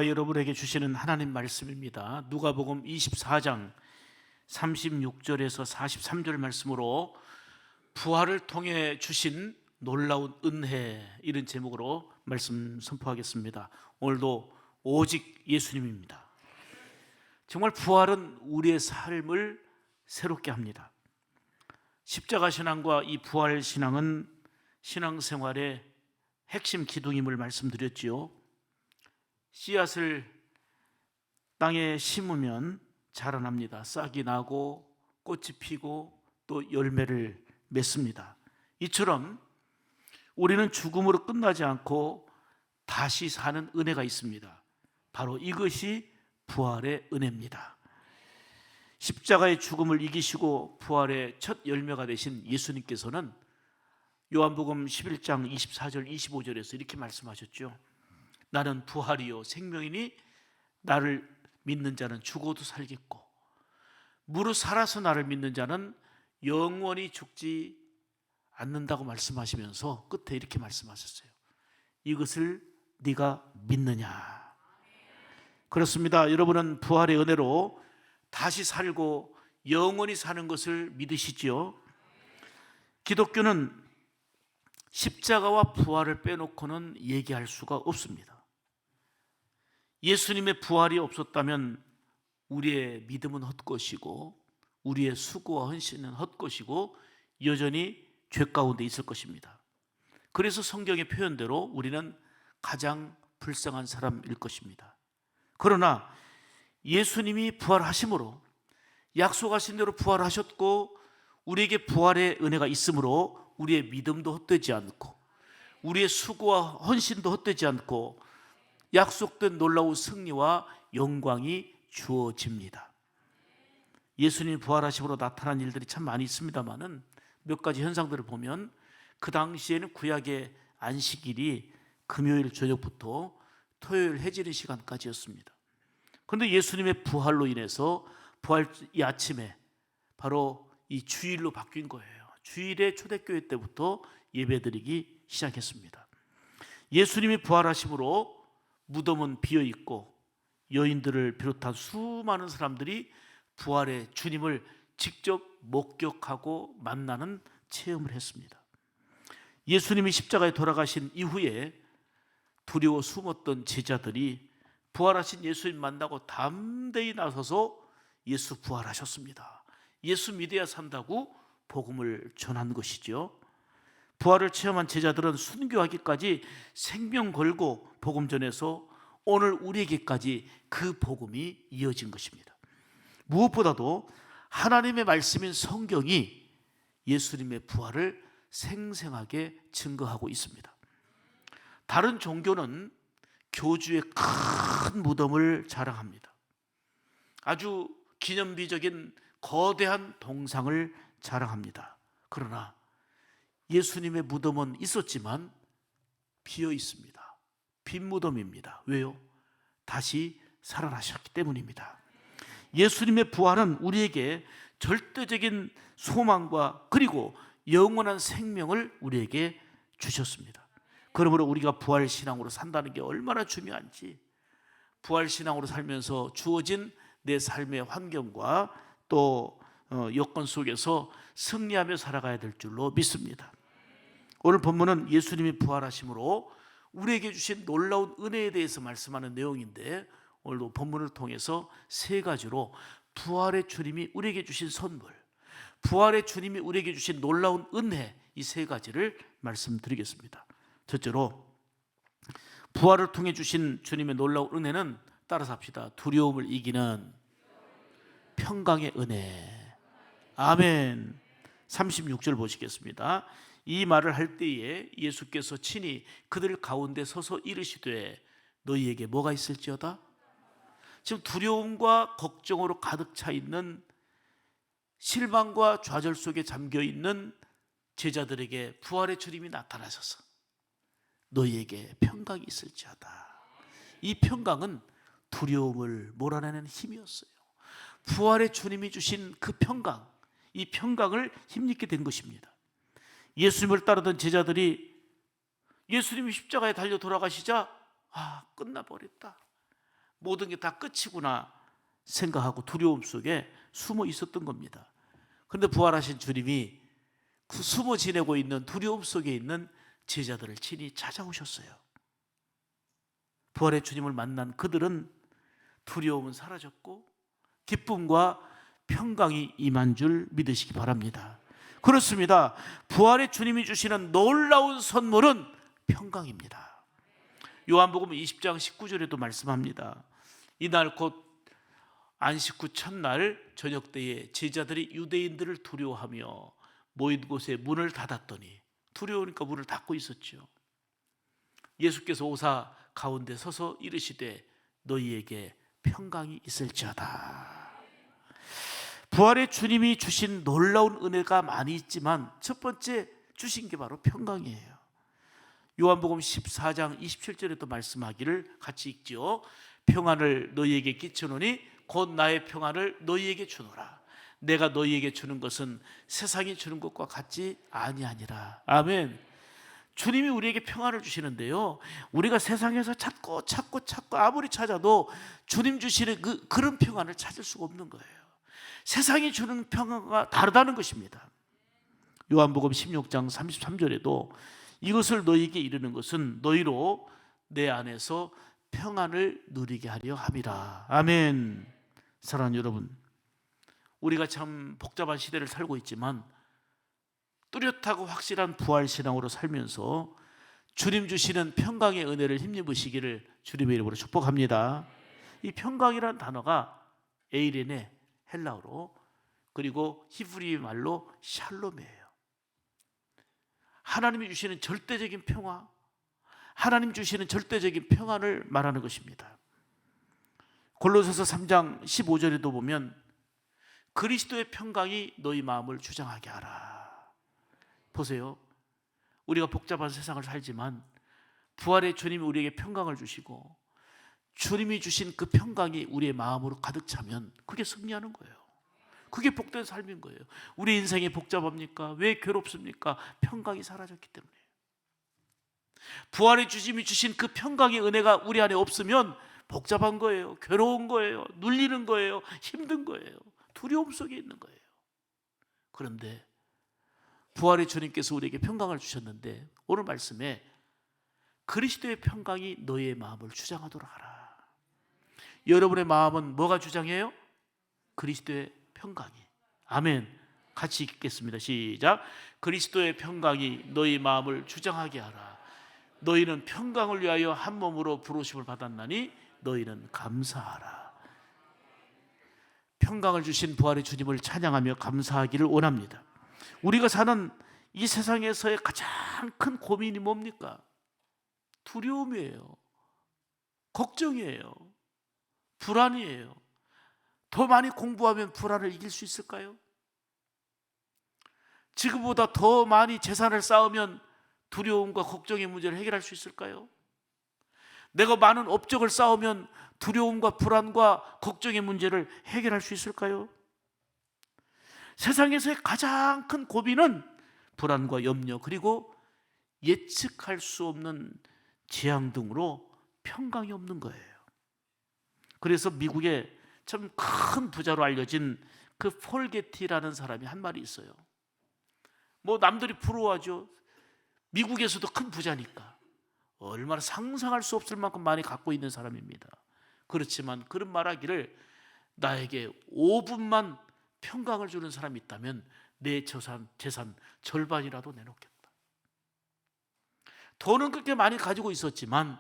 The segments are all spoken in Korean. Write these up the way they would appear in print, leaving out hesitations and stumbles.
여러분에게 주시는 하나님 말씀입니다. 누가복음 24장 36절에서 43절 말씀으로 부활을 통해 주신 놀라운 은혜, 이런 제목으로 말씀 선포하겠습니다. 오늘도 오직 예수님입니다. 정말 부활은 우리의 삶을 새롭게 합니다. 십자가 신앙과 이 부활 신앙은 신앙생활의 핵심 기둥임을 말씀드렸지요. 씨앗을 땅에 심으면 자라납니다. 싹이 나고 꽃이 피고 또 열매를 맺습니다. 이처럼 우리는 죽음으로 끝나지 않고 다시 사는 은혜가 있습니다. 바로 이것이 부활의 은혜입니다. 십자가의 죽음을 이기시고 부활의 첫 열매가 되신 예수님께서는 요한복음 11장 24절 25절에서 이렇게 말씀하셨죠. 나는 부활이요 생명이니 나를 믿는 자는 죽어도 살겠고 무릇 살아서 나를 믿는 자는 영원히 죽지 않는다고 말씀하시면서 끝에 이렇게 말씀하셨어요. 이것을 네가 믿느냐? 그렇습니다. 여러분은 부활의 은혜로 다시 살고 영원히 사는 것을 믿으시지요? 기독교는 십자가와 부활을 빼놓고는 얘기할 수가 없습니다. 예수님의 부활이 없었다면 우리의 믿음은 헛것이고 우리의 수고와 헌신은 헛것이고 여전히 죄 가운데 있을 것입니다. 그래서 성경의 표현대로 우리는 가장 불쌍한 사람일 것입니다. 그러나 예수님이 부활하심으로 약속하신 대로 부활하셨고 우리에게 부활의 은혜가 있으므로 우리의 믿음도 헛되지 않고 우리의 수고와 헌신도 헛되지 않고 약속된 놀라운 승리와 영광이 주어집니다. 예수님이 부활하심으로 나타난 일들이 참 많이 있습니다만은 몇 가지 현상들을 보면 그 당시에는 구약의 안식일이 금요일 저녁부터 토요일 해지는 시간까지였습니다. 그런데 예수님의 부활로 인해서 부활 이 아침에 바로 이 주일로 바뀐 거예요. 주일에 초대교회 때부터 예배드리기 시작했습니다. 예수님이 부활하심으로 무덤은 비어있고 여인들을 비롯한 수많은 사람들이 부활의 주님을 직접 목격하고 만나는 체험을 했습니다. 예수님이 십자가에 돌아가신 이후에 두려워 숨었던 제자들이 부활하신 예수님 만나고 담대히 나서서 예수 부활하셨습니다. 예수 믿어야 산다고 복음을 전한 것이죠. 부활을 체험한 제자들은 순교하기까지 생명 걸고 복음 전해서 오늘 우리에게까지 그 복음이 이어진 것입니다. 무엇보다도 하나님의 말씀인 성경이 예수님의 부활을 생생하게 증거하고 있습니다. 다른 종교는 교주의 큰 무덤을 자랑합니다. 아주 기념비적인 거대한 동상을 자랑합니다. 그러나 예수님의 무덤은 있었지만 비어 있습니다. 빈 무덤입니다. 왜요? 다시 살아나셨기 때문입니다. 예수님의 부활은 우리에게 절대적인 소망과 그리고 영원한 생명을 우리에게 주셨습니다. 그러므로 우리가 부활 신앙으로 산다는 게 얼마나 중요한지, 부활 신앙으로 살면서 주어진 내 삶의 환경과 또 여건 속에서 승리하며 살아가야 될 줄로 믿습니다. 오늘 본문은 예수님이 부활하심으로 우리에게 주신 놀라운 은혜에 대해서 말씀하는 내용인데, 오늘도 본문을 통해서 세 가지로 부활의 주님이 우리에게 주신 선물, 부활의 주님이 우리에게 주신 놀라운 은혜, 이 세 가지를 말씀드리겠습니다. 첫째로 부활을 통해 주신 주님의 놀라운 은혜는, 따라서 합시다. 두려움을 이기는 평강의 은혜. 아멘. 36절 보시겠습니다. 이 말을 할 때에 예수께서 친히 그들 가운데 서서 이르시되 너희에게 뭐가 있을지어다? 지금 두려움과 걱정으로 가득 차 있는, 실망과 좌절 속에 잠겨 있는 제자들에게 부활의 주님이 나타나셔서 너희에게 평강이 있을지어다. 이 평강은 두려움을 몰아내는 힘이었어요. 부활의 주님이 주신 그 평강, 이 평강을 힘입게 된 것입니다. 예수님을 따르던 제자들이 예수님이 십자가에 달려 돌아가시자 끝나버렸다. 모든 게 다 끝이구나 생각하고 두려움 속에 숨어 있었던 겁니다. 그런데 부활하신 주님이 그 숨어 지내고 있는 두려움 속에 있는 제자들을 친히 찾아오셨어요. 부활의 주님을 만난 그들은 두려움은 사라졌고 기쁨과 평강이 임한 줄 믿으시기 바랍니다. 그렇습니다. 부활의 주님이 주시는 놀라운 선물은 평강입니다. 요한복음 20장 19절에도 말씀합니다. 이날 곧 안식 후 첫날 저녁 때에 제자들이 유대인들을 두려워하며 모인 곳에 문을 닫았더니, 두려우니까 문을 닫고 있었죠. 예수께서 오사 가운데 서서 이르시되 너희에게 평강이 있을지어다. 부활의 주님이 주신 놀라운 은혜가 많이 있지만 첫 번째 주신 게 바로 평강이에요. 요한복음 14장 27절에도 말씀하기를 같이 읽죠. 평안을 너희에게 끼쳐노니 곧 나의 평안을 너희에게 주노라. 내가 너희에게 주는 것은 세상이 주는 것과 같지 아니하니라. 아멘. 주님이 우리에게 평안을 주시는데요, 우리가 세상에서 찾고 아무리 찾아도 주님 주시는 그런 평안을 찾을 수가 없는 거예요. 세상이 주는 평안과 다르다는 것입니다. 요한복음 16장 33절에도 이것을 너희에게 이르는 것은 너희로 내 안에서 평안을 누리게 하려 함이라. 아멘. 사랑하는 여러분, 우리가 참 복잡한 시대를 살고 있지만 뚜렷하고 확실한 부활신앙으로 살면서 주님 주시는 평강의 은혜를 힘입으시기를 주님의 이름으로 축복합니다. 이 평강이라는 단어가 에이레네, 헬라어로, 그리고 히브리 말로 샬롬이에요. 하나님이 주시는 절대적인 평화, 하나님 주시는 절대적인 평안을 말하는 것입니다. 골로새서 3장 15절에도 보면 그리스도의 평강이 너희 마음을 주장하게 하라. 보세요. 우리가 복잡한 세상을 살지만 부활의 주님이 우리에게 평강을 주시고 주님이 주신 그 평강이 우리의 마음으로 가득 차면 그게 승리하는 거예요. 그게 복된 삶인 거예요. 우리 인생이 복잡합니까? 왜 괴롭습니까? 평강이 사라졌기 때문에. 부활의 주님이 주신 그 평강의 은혜가 우리 안에 없으면 복잡한 거예요. 괴로운 거예요. 눌리는 거예요. 힘든 거예요. 두려움 속에 있는 거예요. 그런데 부활의 주님께서 우리에게 평강을 주셨는데 오늘 말씀에 그리스도의 평강이 너희의 마음을 주장하도록 하라. 여러분의 마음은 뭐가 주장해요? 그리스도의 평강이. 아멘. 같이 읽겠습니다. 시작. 그리스도의 평강이 너희 마음을 주장하게 하라. 너희는 평강을 위하여 한 몸으로 부르심을 받았나니 너희는 감사하라. 평강을 주신 부활의 주님을 찬양하며 감사하기를 원합니다. 우리가 사는 이 세상에서의 가장 큰 고민이 뭡니까? 두려움이에요. 걱정이에요. 불안이에요. 더 많이 공부하면 불안을 이길 수 있을까요? 지금보다 더 많이 재산을 쌓으면 두려움과 걱정의 문제를 해결할 수 있을까요? 내가 많은 업적을 쌓으면 두려움과 불안과 걱정의 문제를 해결할 수 있을까요? 세상에서의 가장 큰 고민은 불안과 염려, 그리고 예측할 수 없는 재앙 등으로 평강이 없는 거예요. 그래서 미국의 참 큰 부자로 알려진 그 폴 게티라는 사람이 한 말이 있어요. 뭐 남들이 부러워하죠. 미국에서도 큰 부자니까 얼마나 상상할 수 없을 만큼 많이 갖고 있는 사람입니다. 그렇지만 그런 말하기를, 나에게 5분만 평강을 주는 사람이 있다면 내 재산 절반이라도 내놓겠다. 돈은 그렇게 많이 가지고 있었지만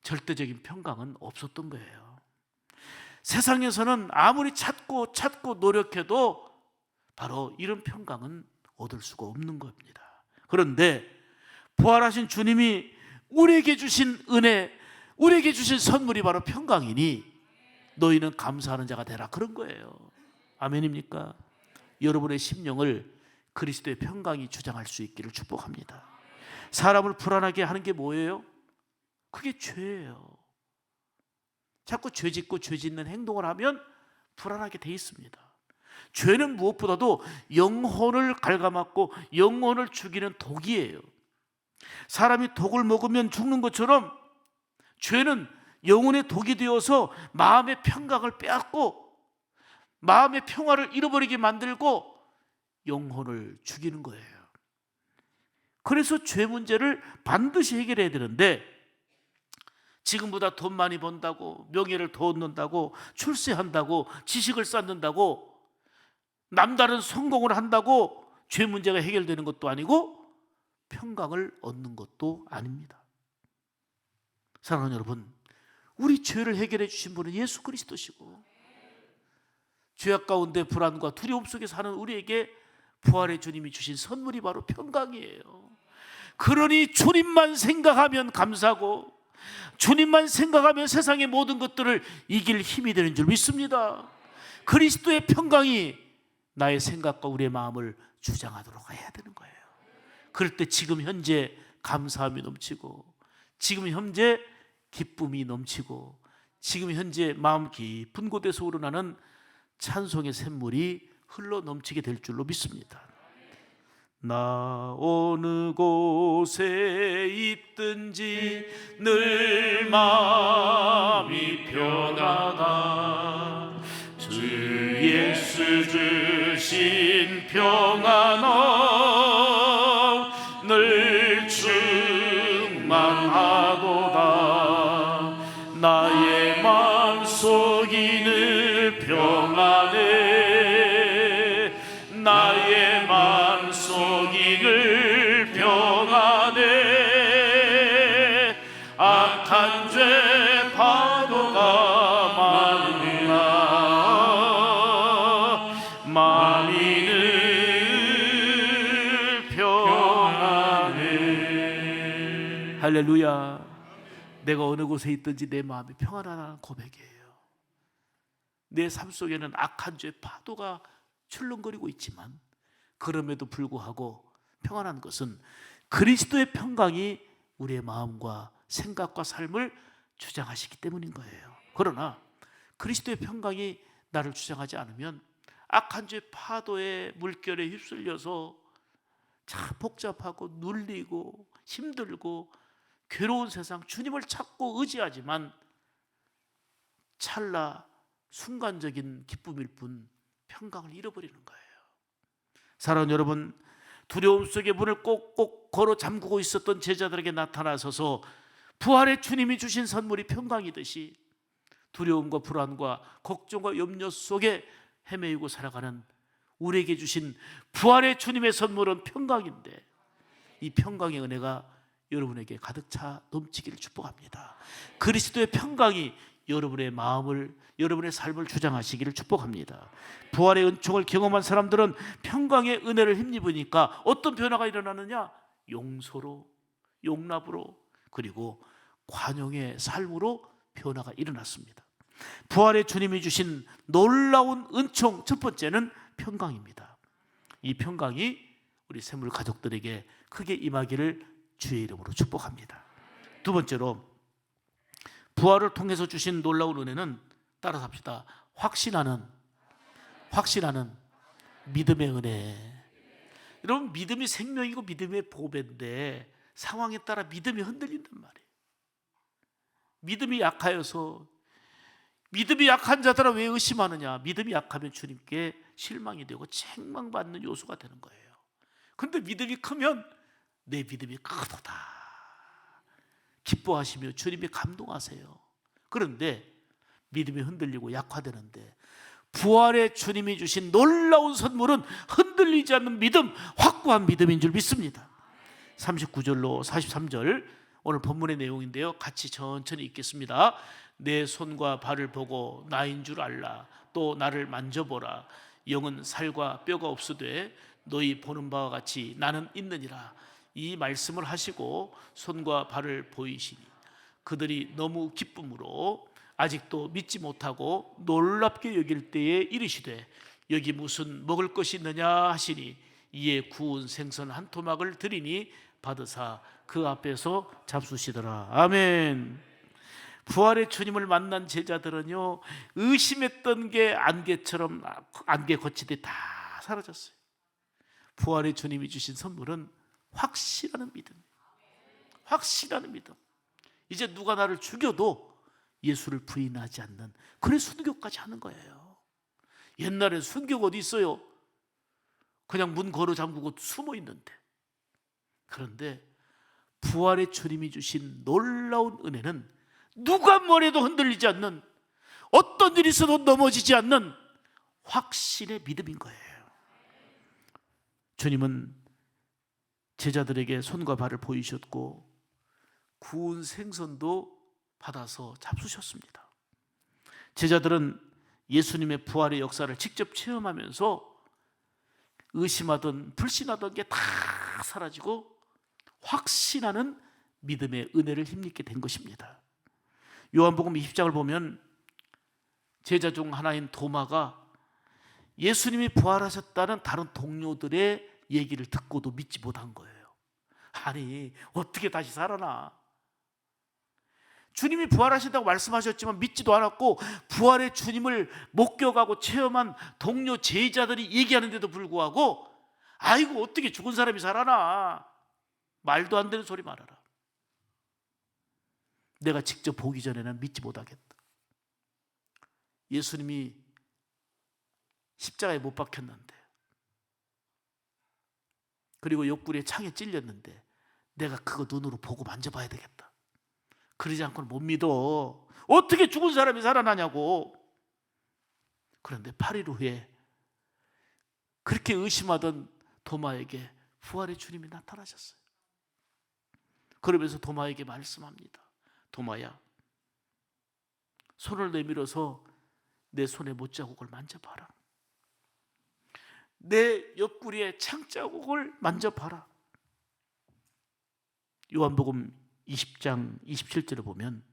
절대적인 평강은 없었던 거예요. 세상에서는 아무리 찾고 노력해도 바로 이런 평강은 얻을 수가 없는 겁니다. 그런데 부활하신 주님이 우리에게 주신 은혜, 우리에게 주신 선물이 바로 평강이니 너희는 감사하는 자가 되라, 그런 거예요. 아멘입니까? 여러분의 심령을 그리스도의 평강이 주장할 수 있기를 축복합니다. 사람을 불안하게 하는 게 뭐예요? 그게 죄예요. 자꾸 죄 짓고 죄 짓는 행동을 하면 불안하게 돼 있습니다. 죄는 무엇보다도 영혼을 갉아먹고 영혼을 죽이는 독이에요. 사람이 독을 먹으면 죽는 것처럼 죄는 영혼의 독이 되어서 마음의 평강을 빼앗고 마음의 평화를 잃어버리게 만들고 영혼을 죽이는 거예요. 그래서 죄 문제를 반드시 해결해야 되는데, 지금보다 돈 많이 번다고, 명예를 더 얻는다고, 출세한다고, 지식을 쌓는다고, 남다른 성공을 한다고 죄 문제가 해결되는 것도 아니고 평강을 얻는 것도 아닙니다. 사랑하는 여러분, 우리 죄를 해결해 주신 분은 예수 그리스도시고, 죄악 가운데 불안과 두려움 속에 사는 우리에게 부활의 주님이 주신 선물이 바로 평강이에요. 그러니 주님만 생각하면 감사하고, 주님만 생각하면 세상의 모든 것들을 이길 힘이 되는 줄 믿습니다. 그리스도의 평강이 나의 생각과 우리의 마음을 주장하도록 해야 되는 거예요. 그럴 때 지금 현재 감사함이 넘치고, 지금 현재 기쁨이 넘치고, 지금 현재 마음 깊은 곳에서 우러나는 찬송의 샘물이 흘러 넘치게 될 줄로 믿습니다. 나 어느 곳에 있든지 늘 마음이 편하다. 주 예수 주신 평안은 늘 충만하도다. 나의 마음속이 늘 평안해. 나의 마음속이 늘 평안해. 악한 죄 파도가 많으나 마음이 늘 평안해. 할렐루야. 내가 어느 곳에 있든지 내 마음이 평안하다는 고백이에요. 내 삶 속에는 악한 죄 파도가 출렁거리고 있지만 그럼에도 불구하고 평안한 것은 그리스도의 평강이 우리의 마음과 생각과 삶을 주장하시기 때문인 거예요. 그러나 그리스도의 평강이 나를 주장하지 않으면 악한 죄 파도의 물결에 휩쓸려서 참 복잡하고 눌리고 힘들고 괴로운 세상, 주님을 찾고 의지하지만 찰나 순간적인 기쁨일 뿐 평강을 잃어버리는 거예요. 사랑하는 여러분, 두려움 속에 문을 꼭꼭 걸어 잠그고 있었던 제자들에게 나타나셔서 부활의 주님이 주신 선물이 평강이듯이 두려움과 불안과 걱정과 염려 속에 헤매이고 살아가는 우리에게 주신 부활의 주님의 선물은 평강인데, 이 평강의 은혜가 여러분에게 가득 차 넘치기를 축복합니다. 그리스도의 평강이 여러분의 마음을, 여러분의 삶을 주장하시기를 축복합니다. 부활의 은총을 경험한 사람들은 평강의 은혜를 힘입으니까 어떤 변화가 일어나느냐? 용서로, 용납으로, 그리고 관용의 삶으로 변화가 일어났습니다. 부활의 주님이 주신 놀라운 은총, 첫 번째는 평강입니다. 이 평강이 우리 샘물 가족들에게 크게 임하기를 주의 이름으로 축복합니다. 두 번째로, 부활을 통해서 주신 놀라운 은혜는, 따라서 합시다, 확신하는 믿음의 은혜. 여러분, 믿음이 생명이고 믿음의 보배인데 상황에 따라 믿음이 흔들린단 말이에요. 믿음이 약하여서, 믿음이 약한 자들은 왜 의심하느냐? 믿음이 약하면 주님께 실망이 되고 책망받는 요소가 되는 거예요. 그런데 믿음이 크면 내 믿음이 크도다 기뻐하시며 주님이 감동하세요. 그런데 믿음이 흔들리고 약화되는데, 부활의 주님이 주신 놀라운 선물은 흔들리지 않는 믿음, 확고한 믿음인 줄 믿습니다. 39절로 43절 오늘 본문의 내용인데요, 같이 천천히 읽겠습니다. 내 손과 발을 보고 나인 줄 알라. 또 나를 만져보라. 영은 살과 뼈가 없으되 너희 보는 바와 같이 나는 있느니라. 이 말씀을 하시고 손과 발을 보이시니 그들이 너무 기쁨으로 아직도 믿지 못하고 놀랍게 여길 때에 이르시되 여기 무슨 먹을 것이 있느냐 하시니 이에 구운 생선 한 토막을 드리니 받으사 그 앞에서 잡수시더라. 아멘. 부활의 주님을 만난 제자들은요, 의심했던 게 안개처럼, 안개 거치듯 다 사라졌어요. 부활의 주님이 주신 선물은 확실한 믿음. 확실한 믿음. 이제 누가 나를 죽여도 예수를 부인하지 않는, 그래서 순교까지 하는 거예요. 옛날에 순교가 어디 있어요? 그냥 문 걸어 잠그고 숨어 있는데. 그런데 부활의 주님이 주신 놀라운 은혜는 누가 뭐래도 흔들리지 않는, 어떤 일이 있어도 넘어지지 않는 확신의 믿음인 거예요. 주님은 제자들에게 손과 발을 보이셨고 구운 생선도 받아서 잡수셨습니다. 제자들은 예수님의 부활의 역사를 직접 체험하면서 의심하던 불신하던 게 다 사라지고 확신하는 믿음의 은혜를 힘입게 된 것입니다. 요한복음 20장을 보면 제자 중 하나인 도마가 예수님이 부활하셨다는 다른 동료들의 얘기를 듣고도 믿지 못한 거예요. 아니, 어떻게 다시 살아나? 주님이 부활하신다고 말씀하셨지만 믿지도 않았고, 부활의 주님을 목격하고 체험한 동료 제자들이 얘기하는데도 불구하고 아이고 어떻게 죽은 사람이 살아나? 말도 안 되는 소리 말아라. 내가 직접 보기 전에는 믿지 못하겠다. 예수님이 십자가에 못 박혔는데, 그리고 옆구리에 창에 찔렸는데 내가 그거 눈으로 보고 만져봐야 되겠다. 그러지 않고는 못 믿어. 어떻게 죽은 사람이 살아나냐고. 그런데 8일 후에 그렇게 의심하던 도마에게 부활의 주님이 나타나셨어요. 그러면서 도마에게 말씀합니다. 도마야, 손을 내밀어서 내 손에 못자국을 만져봐라. 내 옆구리에 창자국을 만져봐라. 요한복음 20장 27절을 보면,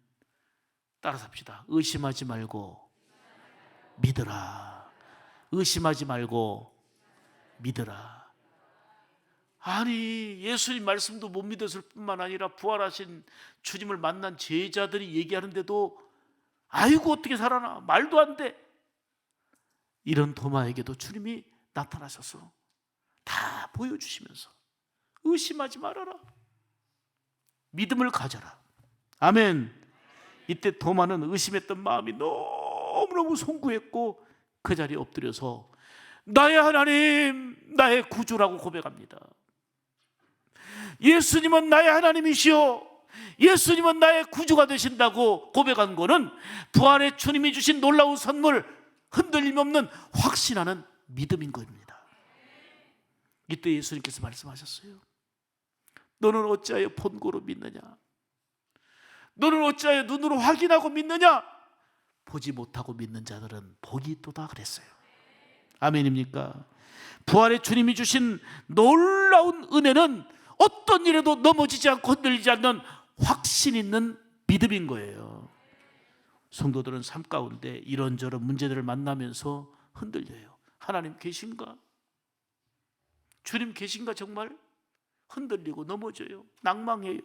따라서 합시다. 의심하지 말고 믿으라. 의심하지 말고 믿으라. 아니, 예수님 말씀도 못 믿었을 뿐만 아니라 부활하신 주님을 만난 제자들이 얘기하는데도 아이고 어떻게 살아나? 말도 안 돼. 이런 도마에게도 주님이 나타나셔서 다 보여주시면서 의심하지 말아라. 믿음을 가져라. 아멘. 이때 도마는 의심했던 마음이 너무너무 송구했고 그 자리에 엎드려서 나의 하나님, 나의 구주라고 고백합니다. 예수님은 나의 하나님이시오, 예수님은 나의 구주가 되신다고 고백한 것은 부활의 주님이 주신 놀라운 선물, 흔들림 없는 확신하는 믿음인 겁니다. 이때 예수님께서 말씀하셨어요. 너는 어찌하여 본고로 믿느냐? 너는 어찌하여 눈으로 확인하고 믿느냐? 보지 못하고 믿는 자들은 복이 있도다 그랬어요. 아멘입니까? 부활의 주님이 주신 놀라운 은혜는 어떤 일에도 넘어지지 않고 흔들리지 않는 확신 있는 믿음인 거예요. 성도들은 삶 가운데 이런저런 문제들을 만나면서 흔들려요. 하나님 계신가? 주님 계신가? 정말 흔들리고 넘어져요. 낭망해요.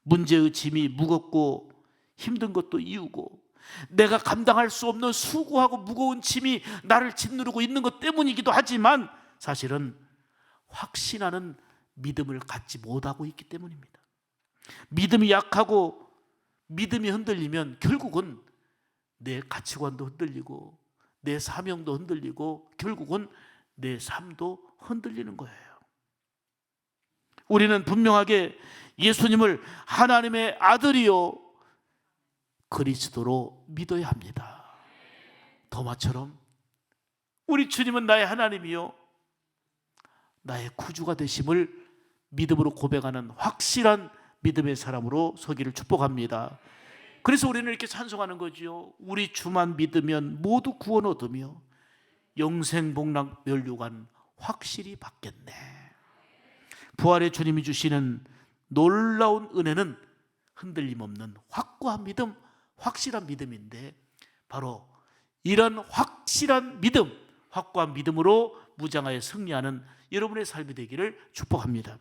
문제의 짐이 무겁고 힘든 것도 이유고, 내가 감당할 수 없는 수고하고 무거운 짐이 나를 짓누르고 있는 것 때문이기도 하지만 사실은 확신하는 믿음을 갖지 못하고 있기 때문입니다. 믿음이 약하고 믿음이 흔들리면 결국은 내 가치관도 흔들리고 내 사명도 흔들리고 결국은 내 삶도 흔들리는 거예요. 우리는 분명하게 예수님을 하나님의 아들이요 그리스도로 믿어야 합니다. 도마처럼 우리 주님은 나의 하나님이요 나의 구주가 되심을 믿음으로 고백하는 확실한 믿음의 사람으로 서기를 축복합니다. 그래서 우리는 이렇게 찬송하는 거지요. 우리 주만 믿으면 모두 구원 얻으며 영생복락 면류관 확실히 받겠네. 부활의 주님이 주시는 놀라운 은혜는 흔들림 없는 확고한 믿음, 확실한 믿음인데, 바로 이런 확실한 믿음, 확고한 믿음으로 무장하여 승리하는 여러분의 삶이 되기를 축복합니다.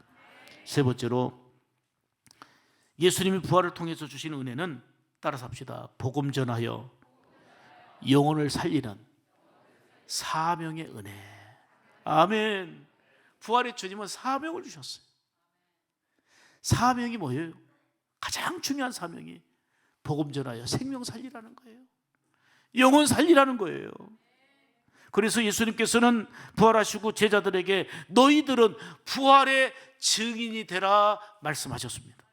세 번째로, 예수님이 부활을 통해서 주시는 은혜는, 따라서 합시다. 복음 전하여 영혼을 살리는 사명의 은혜. 아멘. 부활의 주님은 사명을 주셨어요. 사명이 뭐예요? 가장 중요한 사명이 복음 전하여 생명 살리라는 거예요. 영혼 살리라는 거예요. 그래서 예수님께서는 부활하시고 제자들에게 너희들은 부활의 증인이 되라 말씀하셨습니다.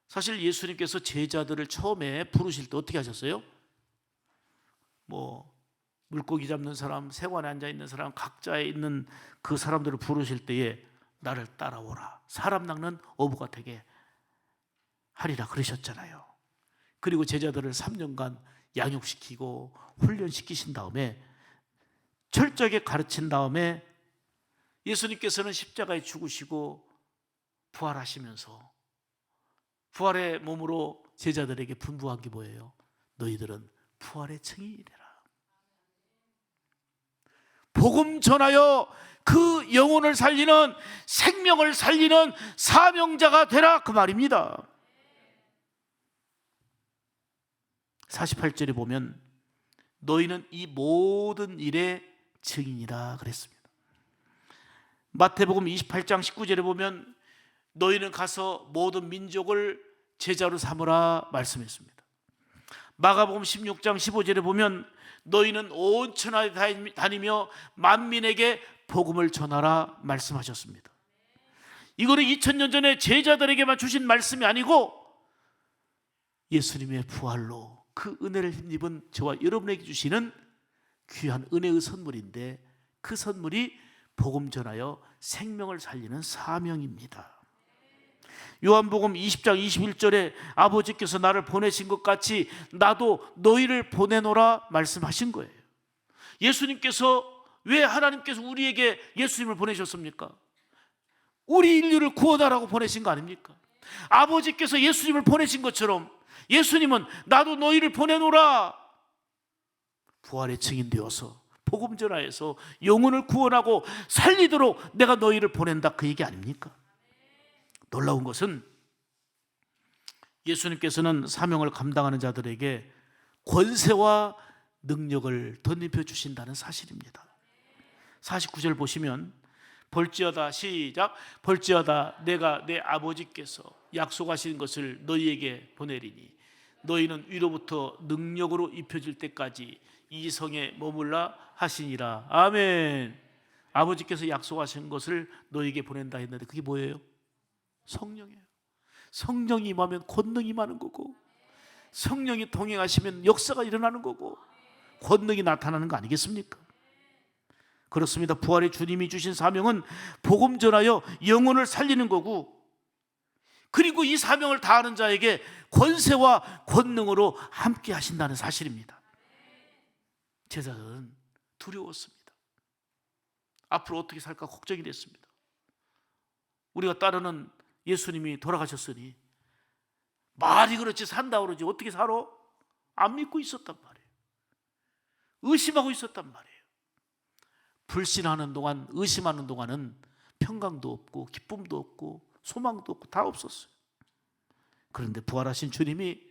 사실 예수님께서 제자들을 처음에 부르실 때 어떻게 하셨어요? 물고기 잡는 사람, 세관에 앉아있는 사람, 각자에 있는 그 사람들을 부르실 때에 나를 따라오라, 사람 낚는 어부가 되게 하리라 그러셨잖아요. 그리고 제자들을 3년간 양육시키고 훈련시키신 다음에 철저하게 가르친 다음에 예수님께서는 십자가에 죽으시고 부활하시면서 부활의 몸으로 제자들에게 분부한 게 뭐예요? 너희들은 부활의 증인이 되라. 복음 전하여 그 영혼을 살리는, 생명을 살리는 사명자가 되라, 그 말입니다. 48절에 보면 너희는 이 모든 일의 증인이라 그랬습니다. 마태복음 28장 19절에 보면 너희는 가서 모든 민족을 제자로 삼으라 말씀했습니다. 마가복음 16장 15절에 보면 너희는 온 천하에 다니며 만민에게 복음을 전하라 말씀하셨습니다. 이거는 2000년 전에 제자들에게만 주신 말씀이 아니고 예수님의 부활로 그 은혜를 힘입은 저와 여러분에게 주시는 귀한 은혜의 선물인데, 그 선물이 복음 전하여 생명을 살리는 사명입니다. 요한복음 20장 21절에 아버지께서 나를 보내신 것 같이 나도 너희를 보내노라 말씀하신 거예요. 예수님께서, 왜 하나님께서 우리에게 예수님을 보내셨습니까? 우리 인류를 구원하라고 보내신 거 아닙니까? 아버지께서 예수님을 보내신 것처럼 예수님은 나도 너희를 보내노라, 부활의 증인 되어서 복음 전하여서 영혼을 구원하고 살리도록 내가 너희를 보낸다, 그 얘기 아닙니까? 놀라운 것은 예수님께서는 사명을 감당하는 자들에게 권세와 능력을 덧입혀 주신다는 사실입니다. 49절 보시면 볼지어다, 시작, 볼지어다 내가 내 아버지께서 약속하신 것을 너희에게 보내리니 너희는 위로부터 능력으로 입혀질 때까지 이 성에 머물라 하시니라. 아멘. 아버지께서 약속하신 것을 너희에게 보낸다 했는데 그게 뭐예요? 성령이에요. 성령이 임하면 권능이 임하는 거고, 성령이 동행하시면 역사가 일어나는 거고, 권능이 나타나는 거 아니겠습니까? 그렇습니다. 부활의 주님이 주신 사명은 복음 전하여 영혼을 살리는 거고, 그리고 이 사명을 다하는 자에게 권세와 권능으로 함께 하신다는 사실입니다. 제자들은 두려웠습니다. 앞으로 어떻게 살까 걱정이 됐습니다. 우리가 따르는 예수님이 돌아가셨으니 말이 그렇지 산다 그러지 어떻게 살아? 안 믿고 있었단 말이에요. 의심하고 있었단 말이에요. 불신하는 동안, 의심하는 동안은 평강도 없고 기쁨도 없고 소망도 없고 다 없었어요. 그런데 부활하신 주님이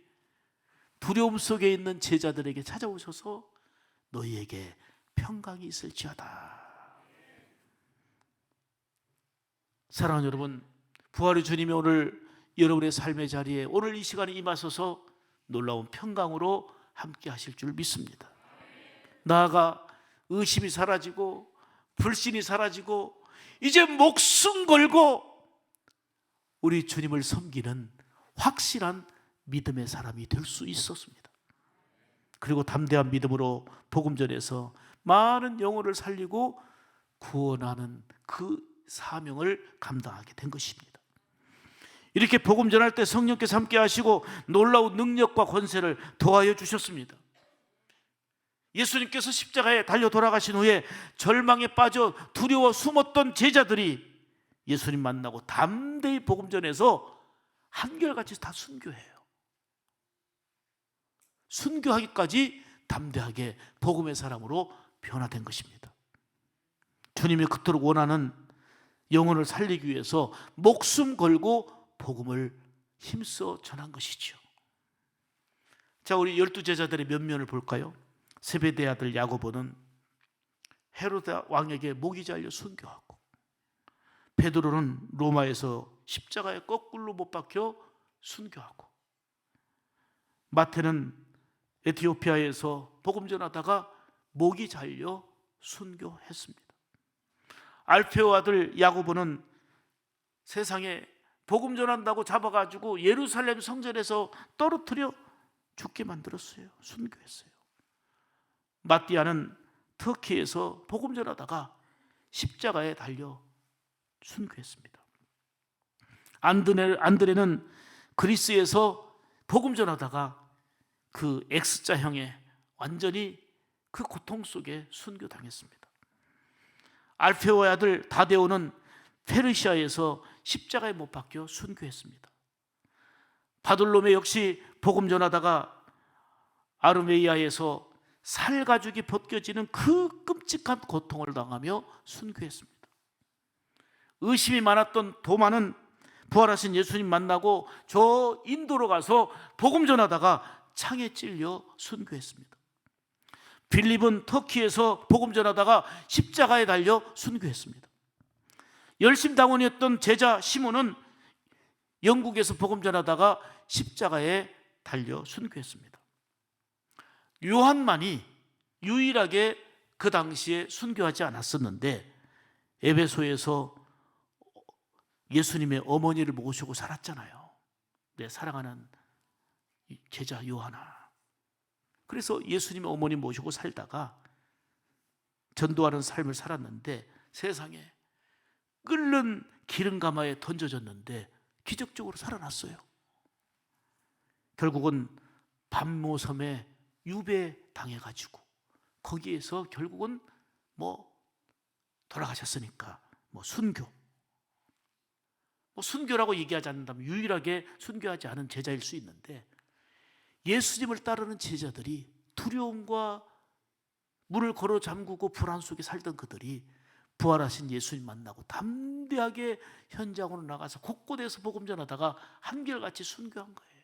두려움 속에 있는 제자들에게 찾아오셔서 너희에게 평강이 있을지어다. 사랑하는 여러분, 부활의 주님이 오늘 여러분의 삶의 자리에 오늘 이 시간에 임하셔서 놀라운 평강으로 함께 하실 줄 믿습니다. 나아가 의심이 사라지고 불신이 사라지고 이제 목숨 걸고 우리 주님을 섬기는 확실한 믿음의 사람이 될 수 있었습니다. 그리고 담대한 믿음으로 복음 전해서 많은 영혼을 살리고 구원하는 그 사명을 감당하게 된 것입니다. 이렇게 복음 전할 때 성령께서 함께 하시고 놀라운 능력과 권세를 더하여 주셨습니다. 예수님께서 십자가에 달려 돌아가신 후에 절망에 빠져 두려워 숨었던 제자들이 예수님 만나고 담대히 복음 전해서 한결같이 다 순교해요. 순교하기까지 담대하게 복음의 사람으로 변화된 것입니다. 주님이 그토록 원하는 영혼을 살리기 위해서 목숨 걸고 복음을 힘써 전한 것이죠. 자, 우리 12제자들의 면면을 볼까요? 세베대의 아들 야고보는 헤로데 왕에게 목이 잘려 순교하고, 베드로는 로마에서 십자가에 거꾸로 못 박혀 순교하고, 마태는 에티오피아에서 복음 전하다가 목이 잘려 순교했습니다. 알페오 아들 야고보는 세상에 복음 전한다고 잡아가지고 예루살렘 성전에서 떨어뜨려 죽게 만들었어요. 순교했어요. 마띠아는 터키에서 복음 전하다가 십자가에 달려 순교했습니다. 안드레는 그리스에서 복음 전하다가 그 X자형에 완전히 그 고통 속에 순교당했습니다. 알페오의 아들 다데오는 페르시아에서 십자가에 못 박혀 순교했습니다. 바돌로메 역시 복음 전하다가 아르메이아에서 살 가죽이 벗겨지는 그 끔찍한 고통을 당하며 순교했습니다. 의심이 많았던 도마는 부활하신 예수님 만나고 저 인도로 가서 복음 전하다가 창에 찔려 순교했습니다. 빌립은 터키에서 복음 전하다가 십자가에 달려 순교했습니다. 열심당원이었던 제자 시몬은 영국에서 복음 전하다가 십자가에 달려 순교했습니다. 요한만이 유일하게 그 당시에 순교하지 않았었는데 에베소에서 예수님의 어머니를 모시고 살았잖아요. 내 사랑하는 제자 요한아. 그래서 예수님의 어머니 모시고 살다가 전도하는 삶을 살았는데 세상에 끓는 기름 가마에 던져졌는데 기적적으로 살아났어요. 결국은 밤모섬에 유배당해가지고 거기에서 결국은 돌아가셨으니까 순교라고 얘기하지 않는다면 유일하게 순교하지 않은 제자일 수 있는데 예수님을 따르는 제자들이 두려움과 문을 걸어 잠그고 불안 속에 살던 그들이 부활하신 예수님 만나고 담대하게 현장으로 나가서 곳곳에서 복음 전하다가 한결같이 순교한 거예요.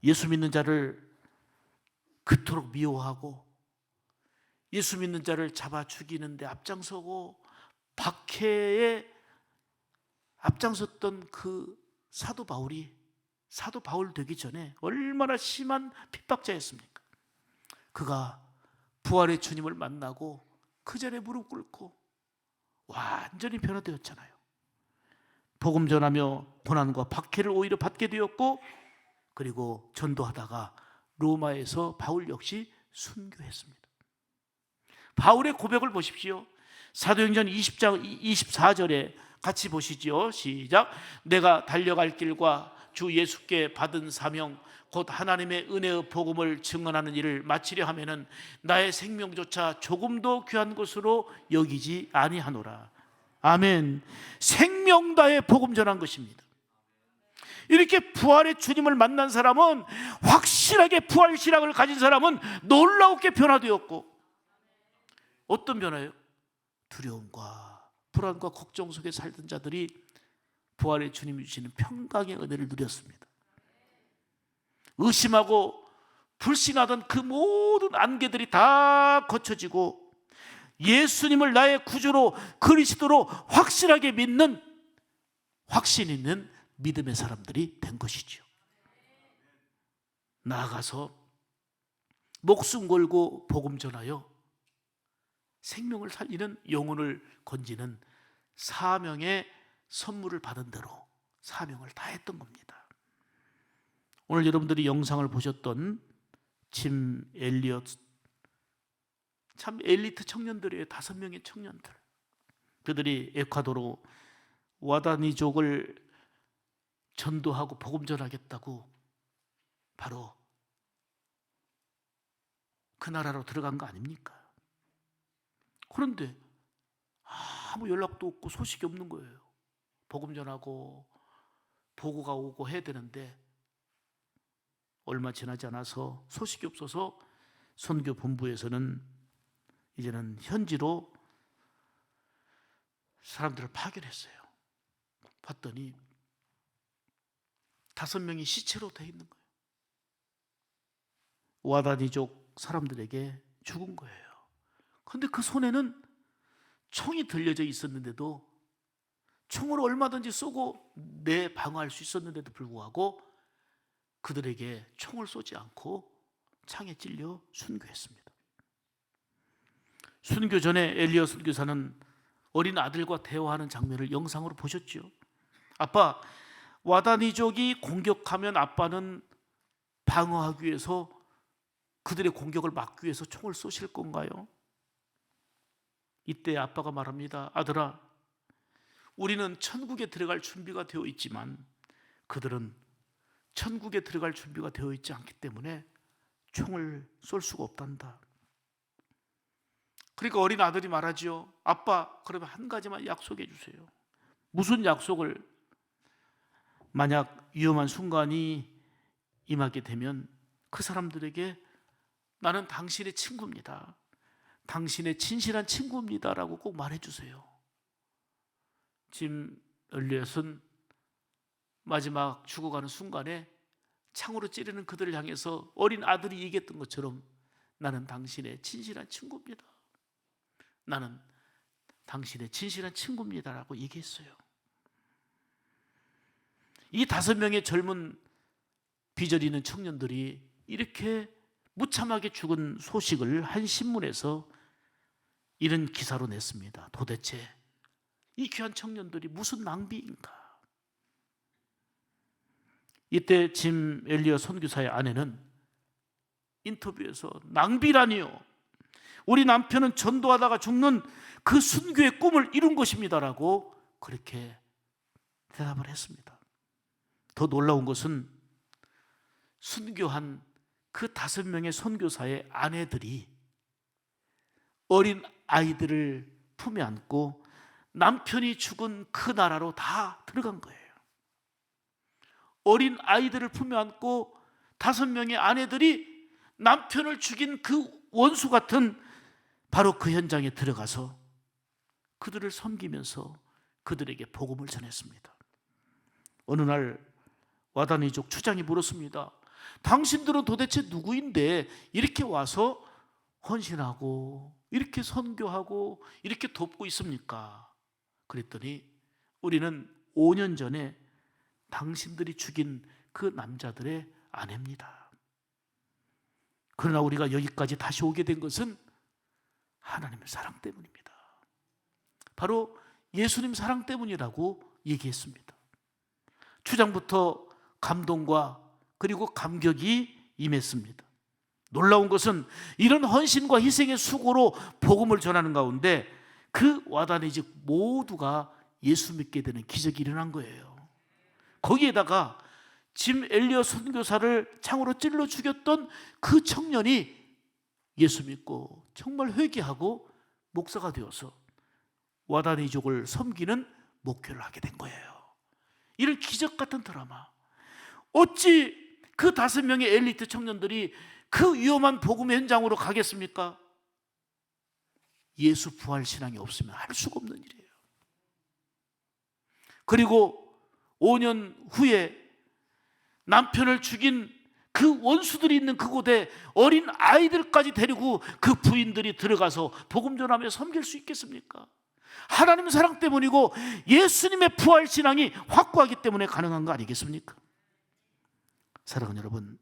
예수 믿는 자를 그토록 미워하고 예수 믿는 자를 잡아 죽이는데 앞장서고 박해에 앞장섰던 그 사도 바울이 사도 바울 되기 전에 얼마나 심한 핍박자였습니까? 그가 부활의 주님을 만나고 그 자리에 무릎 꿇고 완전히 변화되었잖아요. 복음 전하며 고난과 박해를 오히려 받게 되었고 그리고 전도하다가 로마에서 바울 역시 순교했습니다. 바울의 고백을 보십시오. 사도행전 20장 24절에 같이 보시죠. 시작. 내가 달려갈 길과 주 예수께 받은 사명 곧 하나님의 은혜의 복음을 증언하는 일을 마치려 하면은 나의 생명조차 조금도 귀한 것으로 여기지 아니하노라. 아멘. 생명 다해 복음 전한 것입니다. 이렇게 부활의 주님을 만난 사람은 확실하게 부활 신앙을 가진 사람은 놀라웠게 변화되었고 어떤 변화예요? 두려움과 불안과 걱정 속에 살던 자들이 부활의 주님이 주시는 평강의 은혜를 누렸습니다. 의심하고 불신하던 그 모든 안개들이 다 거쳐지고 예수님을 나의 구주로 그리스도로 확실하게 믿는 확신 있는 믿음의 사람들이 된 것이죠. 나아가서 목숨 걸고 복음 전하여 생명을 살리는 영혼을 건지는 사명의 선물을 받은 대로 사명을 다했던 겁니다. 오늘 여러분들이 영상을 보셨던 짐 엘리엇, 참 엘리트 청년들이에요. 5명의 청년들. 그들이 에콰도르 와다니족을 전도하고 복음 전하겠다고 바로 그 나라로 들어간 거 아닙니까? 그런데 아무 연락도 없고 소식이 없는 거예요. 복음 전하고 보고가 오고 해야 되는데 얼마 지나지 않아서 소식이 없어서 선교 본부에서는 이제는 현지로 사람들을 파견했어요. 봤더니 5명이 시체로 돼 있는 거예요. 와다니족 사람들에게 죽은 거예요. 그런데 그 손에는 총이 들려져 있었는데도 총을 얼마든지 쏘고 내 방어할 수 있었는데도 불구하고 그들에게 총을 쏘지 않고 창에 찔려 순교했습니다. 순교 전에 엘리야 선교사는 어린 아들과 대화하는 장면을 영상으로 보셨죠? 아빠, 와다니족이 공격하면 아빠는 방어하기 위해서 그들의 공격을 막기 위해서 총을 쏘실 건가요? 이때 아빠가 말합니다. 아들아, 우리는 천국에 들어갈 준비가 되어 있지만 그들은 천국에 들어갈 준비가 되어 있지 않기 때문에 총을 쏠 수가 없단다. 그러니까 어린 아들이 말하죠. 아빠, 그러면 한 가지만 약속해 주세요. 무슨 약속을? 만약 위험한 순간이 임하게 되면 그 사람들에게 나는 당신의 친구입니다, 당신의 진실한 친구입니다 라고 꼭 말해주세요. 짐 엘리엇은 마지막 죽어가는 순간에 창으로 찌르는 그들을 향해서 어린 아들이 얘기했던 것처럼 나는 당신의 진실한 친구입니다, 나는 당신의 진실한 친구입니다 라고 얘기했어요. 이 5명의 젊은 비전 있는 청년들이 이렇게 무참하게 죽은 소식을 한 신문에서 이런 기사로 냈습니다. 도대체 이 귀한 청년들이 무슨 낭비인가? 이때 짐 엘리엇 선교사의 아내는 인터뷰에서 낭비라니요, 우리 남편은 전도하다가 죽는 그 순교의 꿈을 이룬 것입니다라고 그렇게 대답을 했습니다. 더 놀라운 것은 순교한 그 5명의 선교사의 아내들이 어린 아이들을 품에 안고 남편이 죽은 그 나라로 다 들어간 거예요. 어린 아이들을 품에 안고 5명의 아내들이 남편을 죽인 그 원수 같은 바로 그 현장에 들어가서 그들을 섬기면서 그들에게 복음을 전했습니다. 어느 날 와다니족 추장이 물었습니다. 당신들은 도대체 누구인데 이렇게 와서 헌신하고 이렇게 선교하고 이렇게 돕고 있습니까? 그랬더니 우리는 5년 전에 당신들이 죽인 그 남자들의 아내입니다. 그러나 우리가 여기까지 다시 오게 된 것은 하나님의 사랑 때문입니다. 바로 예수님 사랑 때문이라고 얘기했습니다. 추장부터 감동과 그리고 감격이 임했습니다. 놀라운 것은 이런 헌신과 희생의 수고로 복음을 전하는 가운데 그 와다니족 모두가 예수 믿게 되는 기적이 일어난 거예요. 거기에다가 짐 엘리엇 선교사를 창으로 찔러 죽였던 그 청년이 예수 믿고 정말 회개하고 목사가 되어서 와다니족을 섬기는 목회를 하게 된 거예요. 이런 기적 같은 드라마, 어찌 그 5명의 엘리트 청년들이 그 위험한 복음의 현장으로 가겠습니까? 예수 부활 신앙이 없으면 할 수가 없는 일이에요. 그리고 5년 후에 남편을 죽인 그 원수들이 있는 그곳에 어린 아이들까지 데리고 그 부인들이 들어가서 복음 전하며 섬길 수 있겠습니까? 하나님의 사랑 때문이고 예수님의 부활 신앙이 확고하기 때문에 가능한 거 아니겠습니까? 사랑하는 여러분,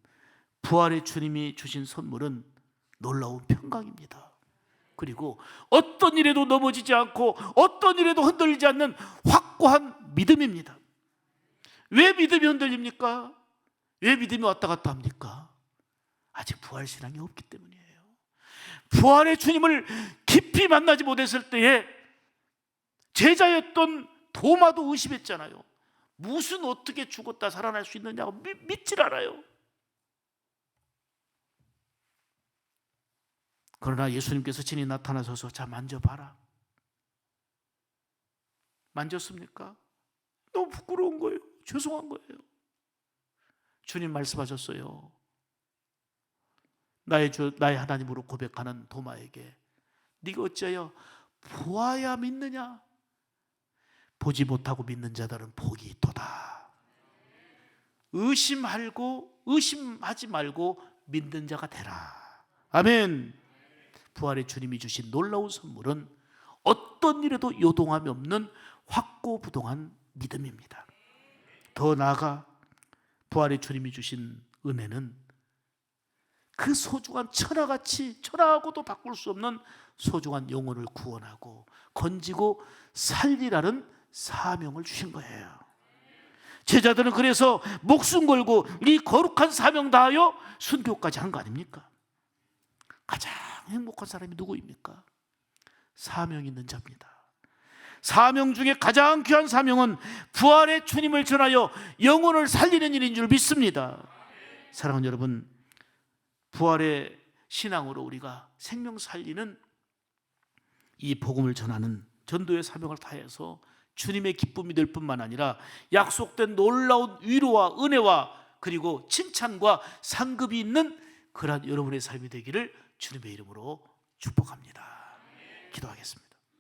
부활의 주님이 주신 선물은 놀라운 평강입니다. 그리고 어떤 일에도 넘어지지 않고 어떤 일에도 흔들리지 않는 확고한 믿음입니다. 왜 믿음이 흔들립니까? 왜 믿음이 왔다 갔다 합니까? 아직 부활 신앙이 없기 때문이에요. 부활의 주님을 깊이 만나지 못했을 때에 제자였던 도마도 의심했잖아요. 무슨 어떻게 죽었다 살아날 수 있느냐고 믿질 않아요. 그러나 예수님께서 친히 나타나셔서 자 만져봐라. 만졌습니까? 너무 부끄러운 거예요. 죄송한 거예요. 주님 말씀하셨어요. 나의 주 나의 하나님으로 고백하는 도마에게 네가 어찌하여 보아야 믿느냐? 보지 못하고 믿는 자들은 복이 있도다. 의심하지 말고 믿는 자가 되라. 아멘. 부활의 주님이 주신 놀라운 선물은 어떤 일에도 요동함이 없는 확고부동한 믿음입니다. 더 나아가 부활의 주님이 주신 은혜는 그 소중한 천하하고도 바꿀 수 없는 소중한 영혼을 구원하고 건지고 살리라는 사명을 주신 거예요. 제자들은 그래서 목숨 걸고 이 거룩한 사명 다하여 순교까지 한 거 아닙니까? 가장 행복한 사람이 누구입니까? 사명 있는 자입니다. 사명 중에 가장 귀한 사명은 부활의 주님을 전하여 영혼을 살리는 일인 줄 믿습니다. 사랑하는 여러분, 부활의 신앙으로 우리가 생명 살리는 이 복음을 전하는 전도의 사명을 다해서 주님의 기쁨이 될 뿐만 아니라 약속된 놀라운 위로와 은혜와 그리고 칭찬과 상급이 있는 그러한 여러분의 삶이 되기를 주님의 이름으로 축복합니다. 기도하겠습니다.